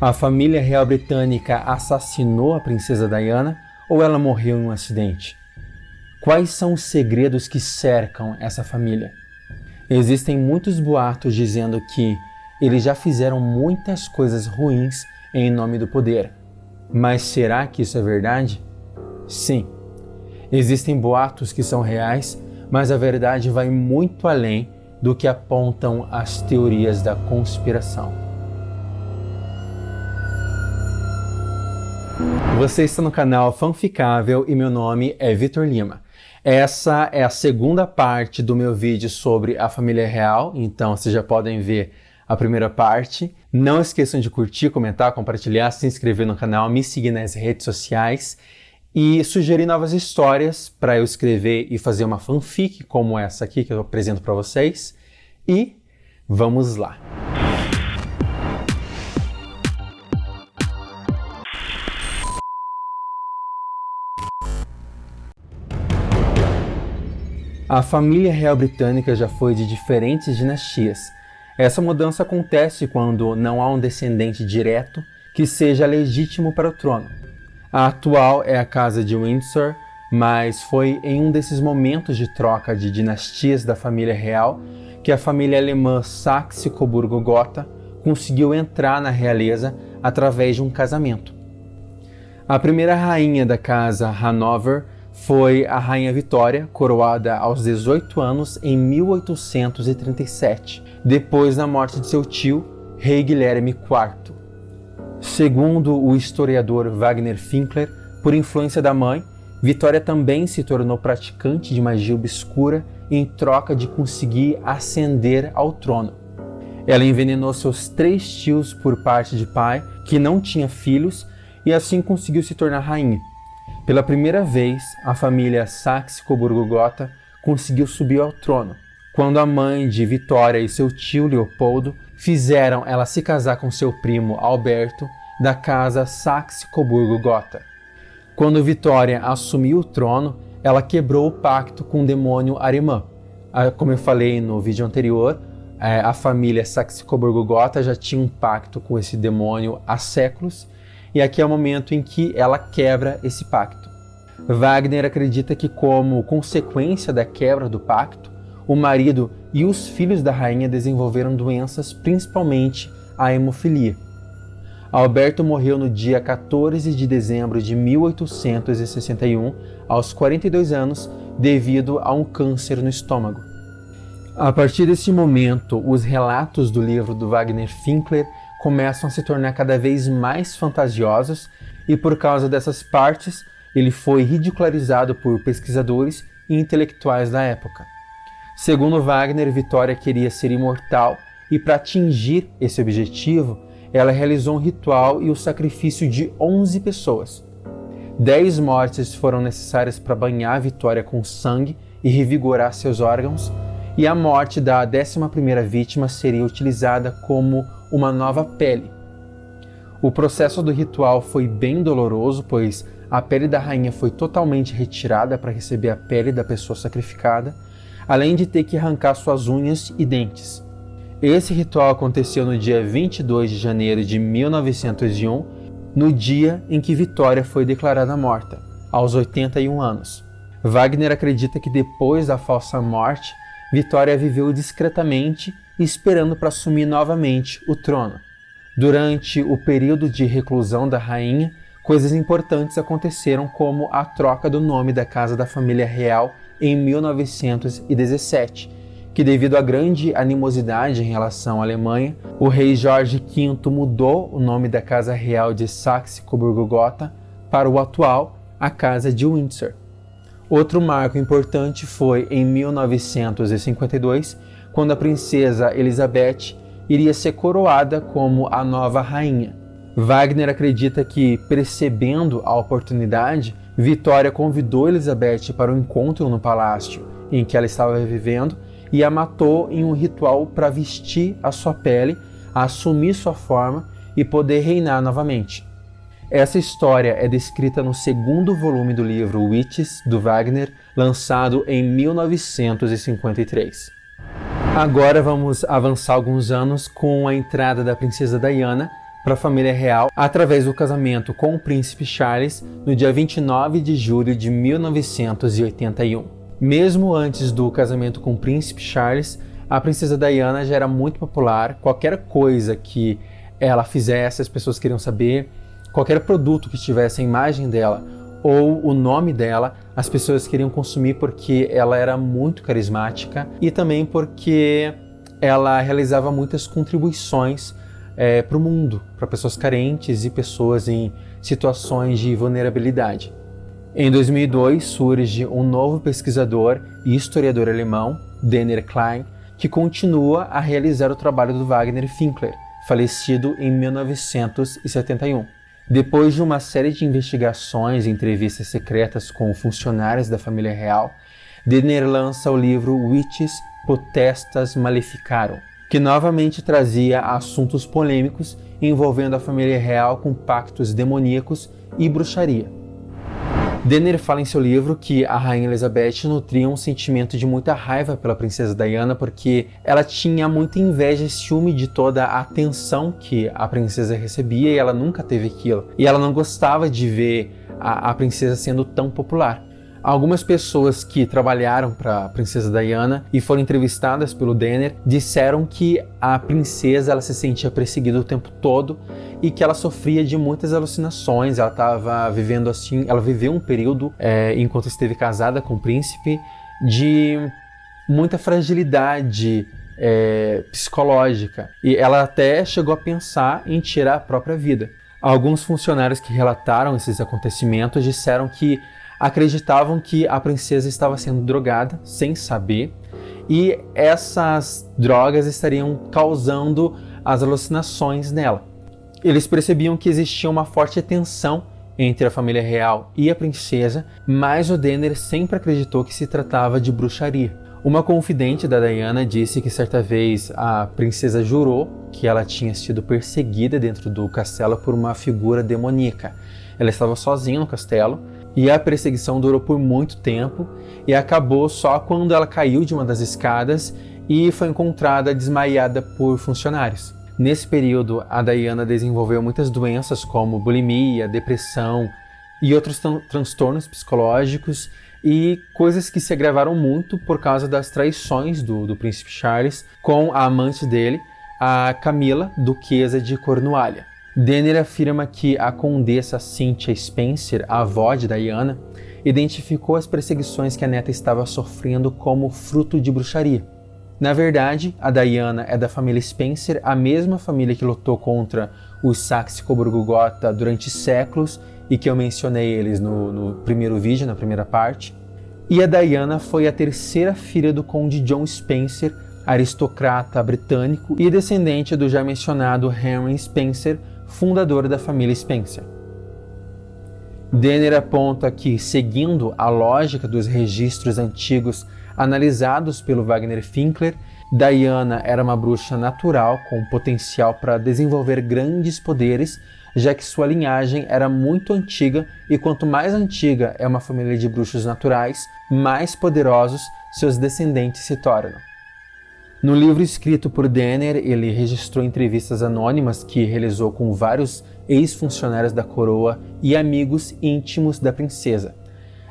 A família real britânica assassinou a princesa Diana ou ela morreu em um acidente? Quais são os segredos que cercam essa família? Existem muitos boatos dizendo que eles já fizeram muitas coisas ruins em nome do poder. Mas será que isso é verdade? Sim. Existem boatos que são reais, mas a verdade vai muito além do que apontam as teorias da conspiração. Você está no canal Fanficável e meu nome é Vitor Lima. Essa é a segunda parte do meu vídeo sobre a família real, então vocês já podem ver a primeira parte. Não esqueçam de curtir, comentar, compartilhar, se inscrever no canal, me seguir nas redes sociais e sugerir novas histórias para eu escrever e fazer uma fanfic como essa aqui que eu apresento para vocês. E vamos lá! A família real britânica já foi de diferentes dinastias. Essa mudança acontece quando não há um descendente direto que seja legítimo para o trono. A atual é a Casa de Windsor, mas foi em um desses momentos de troca de dinastias da família real que a família alemã Saxe-Coburgo-Gotha conseguiu entrar na realeza através de um casamento. A primeira rainha da Casa Hanover foi a Rainha Vitória, coroada aos 18 anos em 1837, depois da morte de seu tio, Rei Guilherme IV. Segundo o historiador Wagner Finkler, por influência da mãe, Vitória também se tornou praticante de magia obscura em troca de conseguir ascender ao trono. Ela envenenou seus 3 tios por parte de pai, que não tinha filhos, e assim conseguiu se tornar rainha. Pela primeira vez, a família Saxe-Coburgo-Gotha conseguiu subir ao trono, quando a mãe de Vitória e seu tio Leopoldo fizeram ela se casar com seu primo Alberto, da casa Saxe-Coburgo-Gotha. Quando Vitória assumiu o trono, ela quebrou o pacto com o demônio Ahriman. Como eu falei no vídeo anterior, a família Saxe-Coburgo-Gotha já tinha um pacto com esse demônio há séculos, e aqui é o momento em que ela quebra esse pacto. Wagner acredita que, como consequência da quebra do pacto, o marido e os filhos da rainha desenvolveram doenças, principalmente a hemofilia. Alberto morreu no dia 14 de dezembro de 1861, aos 42 anos, devido a um câncer no estômago. A partir desse momento, os relatos do livro do Wagner Finkler começam a se tornar cada vez mais fantasiosos e, por causa dessas partes, ele foi ridicularizado por pesquisadores e intelectuais da época. Segundo Wagner, Vitória queria ser imortal e, para atingir esse objetivo, ela realizou um ritual e o sacrifício de 11 pessoas. 10 mortes foram necessárias para banhar a Vitória com sangue e revigorar seus órgãos, e a morte da 11ª vítima seria utilizada como uma nova pele. O processo do ritual foi bem doloroso, pois a pele da rainha foi totalmente retirada para receber a pele da pessoa sacrificada, além de ter que arrancar suas unhas e dentes. Esse ritual aconteceu no dia 22 de janeiro de 1901, no dia em que Vitória foi declarada morta, aos 81 anos. Wagner acredita que depois da falsa morte, Vitória viveu discretamente, esperando para assumir novamente o trono. Durante o período de reclusão da rainha, coisas importantes aconteceram, como a troca do nome da Casa da Família Real em 1917, que, devido à grande animosidade em relação à Alemanha, o rei Jorge V mudou o nome da Casa Real de Saxe-Coburgo-Gotha para o atual, a Casa de Windsor. Outro marco importante foi em 1952, quando a princesa Elizabeth iria ser coroada como a nova rainha. Wagner acredita que, percebendo a oportunidade, Vitória convidou Elizabeth para um encontro no palácio em que ela estava vivendo e a matou em um ritual para vestir a sua pele, assumir sua forma e poder reinar novamente. Essa história é descrita no 2º volume do livro Witches, do Wagner, lançado em 1953. Agora vamos avançar alguns anos com a entrada da princesa Diana para a família real através do casamento com o príncipe Charles no dia 29 de julho de 1981. Mesmo antes do casamento com o príncipe Charles, a princesa Diana já era muito popular. Qualquer coisa que ela fizesse, as pessoas queriam saber. Qualquer produto que tivesse a imagem dela ou o nome dela, as pessoas queriam consumir porque ela era muito carismática e também porque ela realizava muitas contribuições para o mundo, para pessoas carentes e pessoas em situações de vulnerabilidade. Em 2002 surge um novo pesquisador e historiador alemão, Denner Klein, que continua a realizar o trabalho do Wagner Finkler, falecido em 1971. Depois de uma série de investigações e entrevistas secretas com funcionários da família real, Denner lança o livro Witches Potestas Maleficarum, que novamente trazia assuntos polêmicos envolvendo a família real com pactos demoníacos e bruxaria. Denner fala em seu livro que a rainha Elizabeth nutria um sentimento de muita raiva pela princesa Diana porque ela tinha muita inveja e ciúme de toda a atenção que a princesa recebia e ela nunca teve aquilo. E ela não gostava de ver a princesa sendo tão popular. Algumas pessoas que trabalharam para a princesa Diana e foram entrevistadas pelo Denner disseram que a princesa ela se sentia perseguida o tempo todo e que ela sofria de muitas alucinações. Ela estava vivendo assim, ela viveu um período enquanto esteve casada com o príncipe de muita fragilidade psicológica e ela até chegou a pensar em tirar a própria vida. Alguns funcionários que relataram esses acontecimentos disseram que acreditavam que a princesa estava sendo drogada sem saber e essas drogas estariam causando as alucinações nela. Eles percebiam que existia uma forte tensão entre a família real e a princesa, mas o Denner sempre acreditou que se tratava de bruxaria. Uma confidente da Diana disse que certa vez a princesa jurou que ela tinha sido perseguida dentro do castelo por uma figura demoníaca. Ela estava sozinha no castelo e a perseguição durou por muito tempo e acabou só quando ela caiu de uma das escadas e foi encontrada desmaiada por funcionários. Nesse período, a Diana desenvolveu muitas doenças como bulimia, depressão e outros transtornos psicológicos e coisas que se agravaram muito por causa das traições do príncipe Charles com a amante dele, a Camila, duquesa de Cornualha. Denner afirma que a condessa Cynthia Spencer, a avó de Diana, identificou as perseguições que a neta estava sofrendo como fruto de bruxaria. Na verdade, a Diana é da família Spencer, a mesma família que lutou contra os Saxe-Coburgo-Gotha durante séculos e que eu mencionei eles no primeiro vídeo, na primeira parte. E a Diana foi a terceira filha do conde John Spencer, aristocrata britânico e descendente do já mencionado Henry Spencer, fundador da família Spencer. Denner aponta que, seguindo a lógica dos registros antigos analisados pelo Wagner Finkler, Diana era uma bruxa natural com potencial para desenvolver grandes poderes, já que sua linhagem era muito antiga e quanto mais antiga é uma família de bruxos naturais, mais poderosos seus descendentes se tornam. No livro escrito por Denner, ele registrou entrevistas anônimas que realizou com vários ex-funcionários da coroa e amigos íntimos da princesa.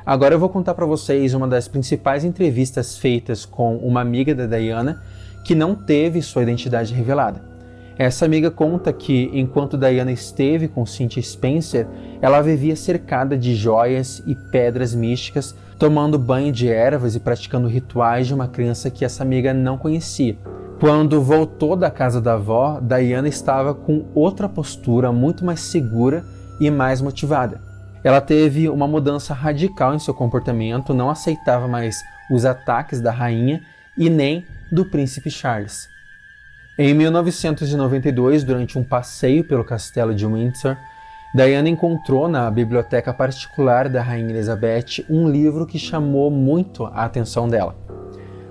Agora eu vou contar para vocês uma das principais entrevistas feitas com uma amiga da Diana que não teve sua identidade revelada. Essa amiga conta que, enquanto Diana esteve com Cynthia Spencer, ela vivia cercada de joias e pedras místicas, tomando banho de ervas e praticando rituais de uma criança que essa amiga não conhecia. Quando voltou da casa da avó, Diana estava com outra postura muito mais segura e mais motivada. Ela teve uma mudança radical em seu comportamento, não aceitava mais os ataques da rainha e nem do príncipe Charles. Em 1992, durante um passeio pelo castelo de Windsor, Diana encontrou na biblioteca particular da rainha Elizabeth um livro que chamou muito a atenção dela.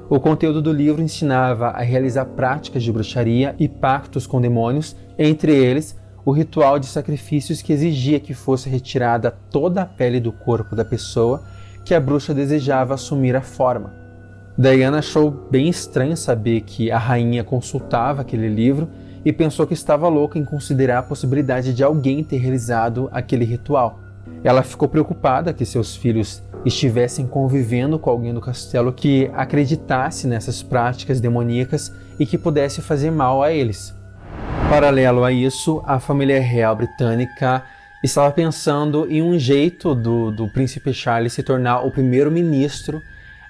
O conteúdo do livro ensinava a realizar práticas de bruxaria e pactos com demônios, entre eles o ritual de sacrifícios que exigia que fosse retirada toda a pele do corpo da pessoa que a bruxa desejava assumir a forma. Diana achou bem estranho saber que a rainha consultava aquele livro e pensou que estava louca em considerar a possibilidade de alguém ter realizado aquele ritual. Ela ficou preocupada que seus filhos estivessem convivendo com alguém do castelo que acreditasse nessas práticas demoníacas e que pudesse fazer mal a eles. Paralelo a isso, a família real britânica estava pensando em um jeito do príncipe Charles se tornar o primeiro-ministro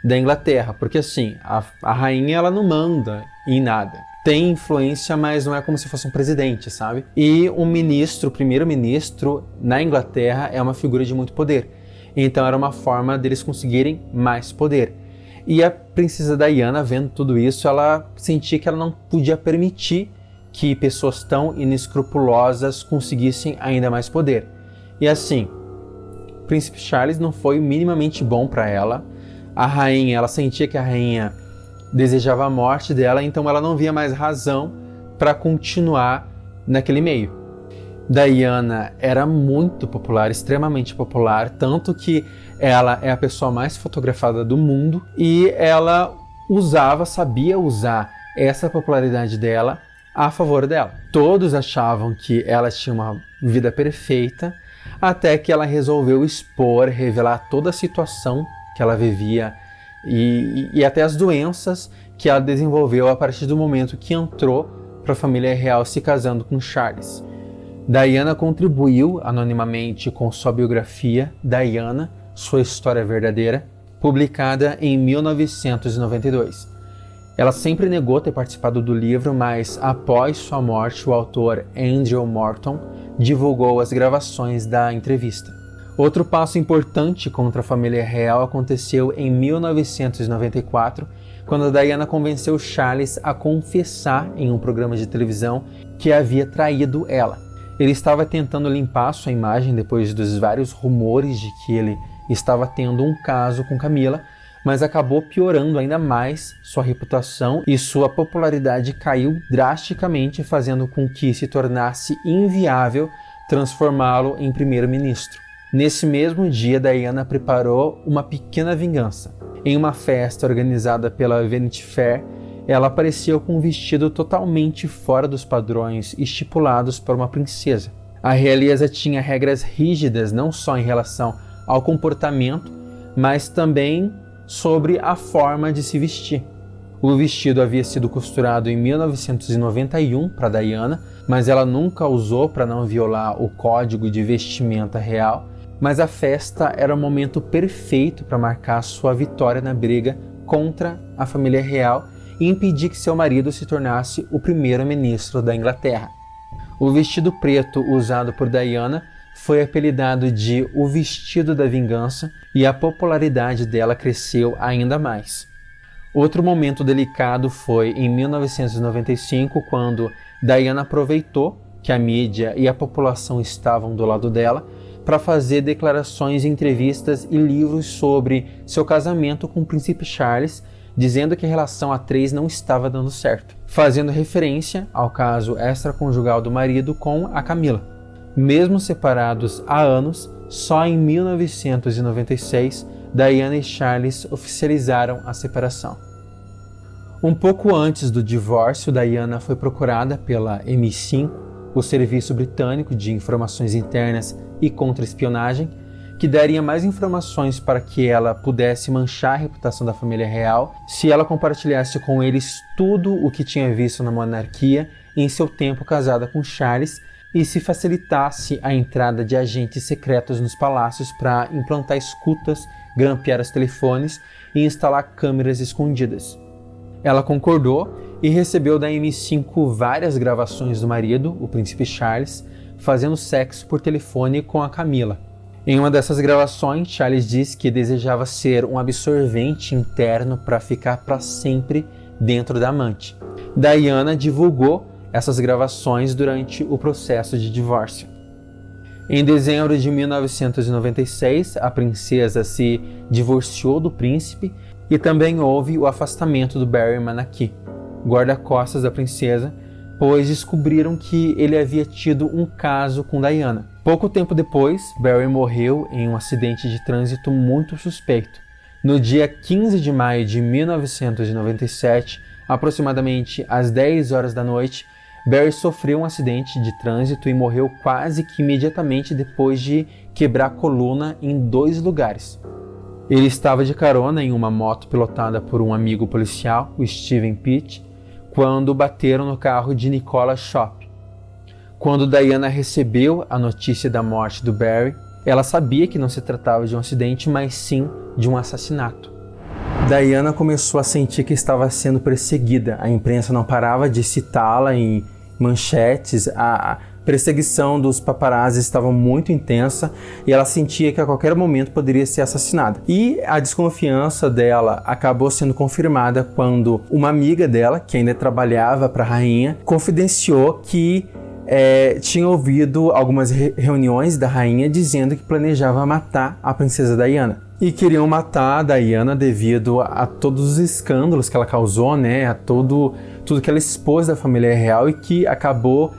da Inglaterra, porque assim, a rainha ela não manda em nada. Tem influência, mas não é como se fosse um presidente, sabe? E o primeiro-ministro na Inglaterra é uma figura de muito poder. Então era uma forma deles conseguirem mais poder. E a princesa Diana, vendo tudo isso, ela sentia que ela não podia permitir que pessoas tão inescrupulosas conseguissem ainda mais poder. E assim, o príncipe Charles não foi minimamente bom para ela. A rainha, ela sentia que a rainha desejava a morte dela, então ela não via mais razão para continuar naquele meio. Diana era muito popular, extremamente popular, tanto que ela é a pessoa mais fotografada do mundo e ela sabia usar essa popularidade dela a favor dela. Todos achavam que ela tinha uma vida perfeita, até que ela resolveu revelar toda a situação que ela vivia e até as doenças que ela desenvolveu a partir do momento que entrou para a família real se casando com Charles. Diana contribuiu anonimamente com sua biografia, Diana, Sua História Verdadeira, publicada em 1992. Ela sempre negou ter participado do livro, mas após sua morte, o autor Andrew Morton divulgou as gravações da entrevista. Outro passo importante contra a família real aconteceu em 1994, quando Diana convenceu Charles a confessar em um programa de televisão que havia traído ela. Ele estava tentando limpar sua imagem depois dos vários rumores de que ele estava tendo um caso com Camilla, mas acabou piorando ainda mais sua reputação e sua popularidade caiu drasticamente, fazendo com que se tornasse inviável transformá-lo em primeiro-ministro. Nesse mesmo dia, Diana preparou uma pequena vingança. Em uma festa organizada pela Vanity Fair, ela apareceu com um vestido totalmente fora dos padrões estipulados para uma princesa. A realeza tinha regras rígidas não só em relação ao comportamento, mas também sobre a forma de se vestir. O vestido havia sido costurado em 1991 para Diana, mas ela nunca usou para não violar o código de vestimenta real. Mas a festa era o momento perfeito para marcar sua vitória na briga contra a família real e impedir que seu marido se tornasse o primeiro-ministro da Inglaterra. O vestido preto usado por Diana foi apelidado de o vestido da vingança e a popularidade dela cresceu ainda mais. Outro momento delicado foi em 1995, quando Diana aproveitou que a mídia e a população estavam do lado dela para fazer declarações, entrevistas e livros sobre seu casamento com o príncipe Charles, dizendo que a relação a três não estava dando certo, fazendo referência ao caso extraconjugal do marido com a Camilla. Mesmo separados há anos, só em 1996, Diana e Charles oficializaram a separação. Um pouco antes do divórcio, Diana foi procurada pela MI5, o Serviço Britânico de Informações Internas e Contra-Espionagem, que daria mais informações para que ela pudesse manchar a reputação da família real se ela compartilhasse com eles tudo o que tinha visto na monarquia em seu tempo casada com Charles e se facilitasse a entrada de agentes secretos nos palácios para implantar escutas, grampear os telefones e instalar câmeras escondidas. Ela concordou e recebeu da MI5 várias gravações do marido, o príncipe Charles, fazendo sexo por telefone com a Camilla. Em uma dessas gravações, Charles disse que desejava ser um absorvente interno para ficar para sempre dentro da amante. Diana divulgou essas gravações durante o processo de divórcio. Em dezembro de 1996, a princesa se divorciou do príncipe e também houve o afastamento do Barryman aqui, guarda-costas da princesa, pois descobriram que ele havia tido um caso com Diana. Pouco tempo depois, Barry morreu em um acidente de trânsito muito suspeito. No dia 15 de maio de 1997, aproximadamente às 10 horas da noite, Barry sofreu um acidente de trânsito e morreu quase que imediatamente depois de quebrar a coluna em 2 lugares. Ele estava de carona em uma moto pilotada por um amigo policial, o Steven Pitt, quando bateram no carro de Nicola Shop. Quando Diana recebeu a notícia da morte do Barry, ela sabia que não se tratava de um acidente, mas sim de um assassinato. Diana começou a sentir que estava sendo perseguida. A imprensa não parava de citá-la em manchetes, a perseguição dos paparazzi estava muito intensa e ela sentia que a qualquer momento poderia ser assassinada. E a desconfiança dela acabou sendo confirmada quando uma amiga dela, que ainda trabalhava para a rainha, confidenciou que tinha ouvido algumas reuniões da rainha dizendo que planejava matar a princesa Diana. E queriam matar a Diana devido a todos os escândalos que ela causou, né? A tudo que ela expôs da família real e que acabou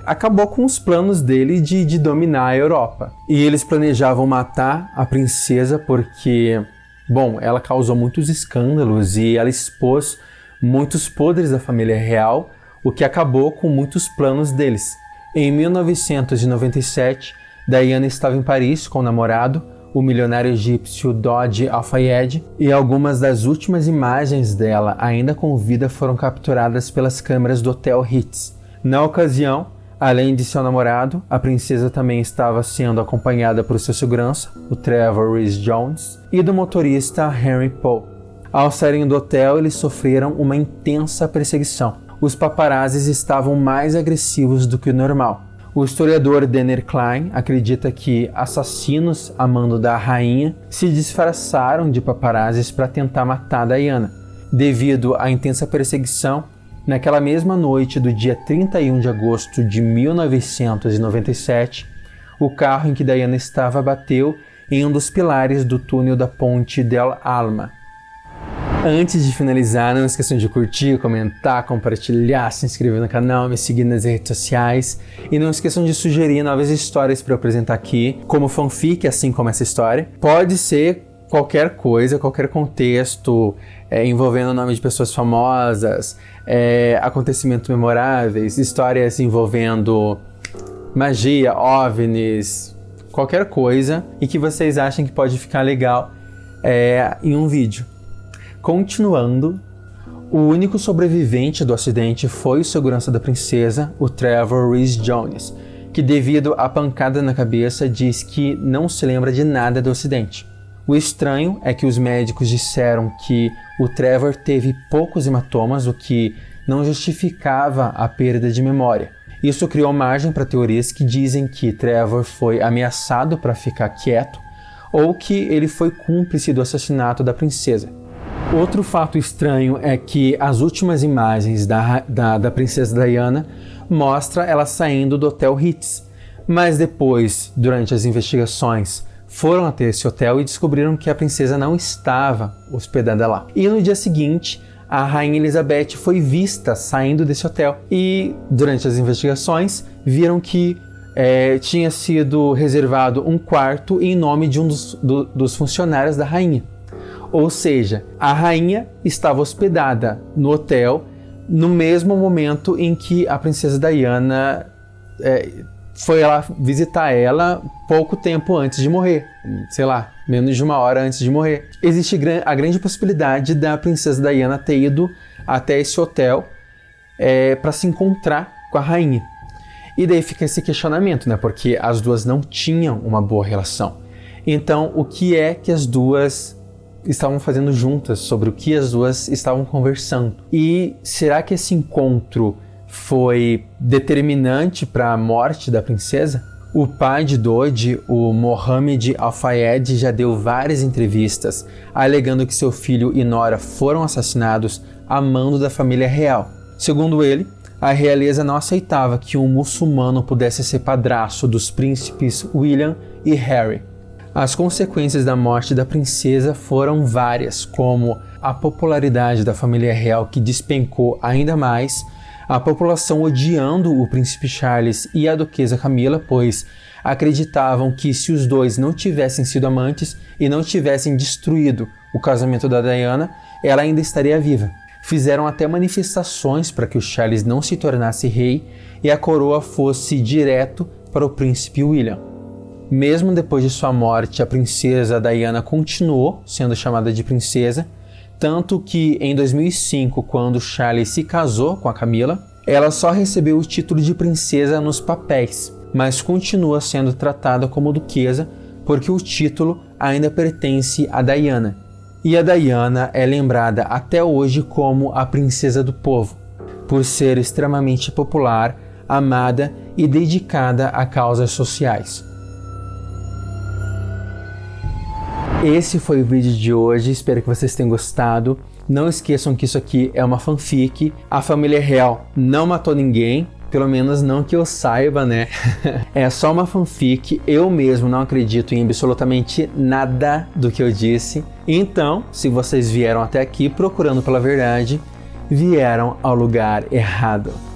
com os planos dele de dominar a Europa. E eles planejavam matar a princesa porque, bom, ela causou muitos escândalos e ela expôs muitos podres da família real, o que acabou com muitos planos deles. Em 1997, Diana estava em Paris com o namorado, o milionário egípcio Dodi Al-Fayed, e algumas das últimas imagens dela, ainda com vida, foram capturadas pelas câmeras do Hotel Ritz. Na ocasião, além de seu namorado, a princesa também estava sendo acompanhada por seu segurança, o Trevor Rhys-Jones, e do motorista Henry Poe. Ao saírem do hotel, eles sofreram uma intensa perseguição. Os paparazzis estavam mais agressivos do que o normal. O historiador Denner Klein acredita que assassinos a mando da rainha se disfarçaram de paparazzis para tentar matar Diana. Devido à intensa perseguição, naquela mesma noite do dia 31 de agosto de 1997, o carro em que Diana estava bateu em um dos pilares do túnel da Ponte del Alma. Antes de finalizar, não esqueçam de curtir, comentar, compartilhar, se inscrever no canal, me seguir nas redes sociais e não esqueçam de sugerir novas histórias para eu apresentar aqui, como fanfic, assim como essa história. Pode ser qualquer coisa, qualquer contexto envolvendo o nome de pessoas famosas, acontecimentos memoráveis, histórias envolvendo magia, OVNIs, qualquer coisa e que vocês achem que pode ficar legal em um vídeo. Continuando, o único sobrevivente do acidente foi o segurança da princesa, o Trevor Rhys-Jones, que devido à pancada na cabeça diz que não se lembra de nada do acidente. O estranho é que os médicos disseram que o Trevor teve poucos hematomas, o que não justificava a perda de memória. Isso criou margem para teorias que dizem que Trevor foi ameaçado para ficar quieto ou que ele foi cúmplice do assassinato da princesa. Outro fato estranho é que as últimas imagens da princesa Diana mostram ela saindo do Hotel Ritz, mas depois, durante as investigações, foram até esse hotel e descobriram que a princesa não estava hospedada lá. E no dia seguinte, a rainha Elizabeth foi vista saindo desse hotel e, durante as investigações, viram que tinha sido reservado um quarto em nome de um dos funcionários da rainha. Ou seja, a rainha estava hospedada no hotel no mesmo momento em que a princesa Diana foi lá visitar ela pouco tempo antes de morrer. Sei lá, menos de 1 hora antes de morrer. Existe a grande possibilidade da princesa Diana ter ido até esse hotel para se encontrar com a rainha. E daí fica esse questionamento, né? Porque as duas não tinham uma boa relação. Então, o que é que as duas estavam fazendo juntas, sobre o que as duas estavam conversando? E será que esse encontro foi determinante para a morte da princesa? O pai de Dodi, o Mohammed Al-Fayed, já deu várias entrevistas alegando que seu filho e nora foram assassinados a mando da família real. Segundo ele, a realeza não aceitava que um muçulmano pudesse ser padrasto dos príncipes William e Harry. As consequências da morte da princesa foram várias, como a popularidade da família real que despencou ainda mais, a população odiando o príncipe Charles e a duquesa Camila, pois acreditavam que se os dois não tivessem sido amantes e não tivessem destruído o casamento da Diana, ela ainda estaria viva. fizeram até manifestações para que o Charles não se tornasse rei e a coroa fosse direto para o príncipe William. Mesmo depois de sua morte, a princesa Diana continuou sendo chamada de princesa, tanto que em 2005, quando Charles se casou com a Camila, ela só recebeu o título de princesa nos papéis, mas continua sendo tratada como duquesa porque o título ainda pertence a Diana. E a Diana é lembrada até hoje como a princesa do povo, por ser extremamente popular, amada e dedicada a causas sociais. Esse foi o vídeo de hoje, espero que vocês tenham gostado. Não esqueçam que isso aqui é uma fanfic, a família real não matou ninguém, pelo menos não que eu saiba, né? É só uma fanfic, eu mesmo não acredito em absolutamente nada do que eu disse. Então, se vocês vieram até aqui procurando pela verdade, vieram ao lugar errado.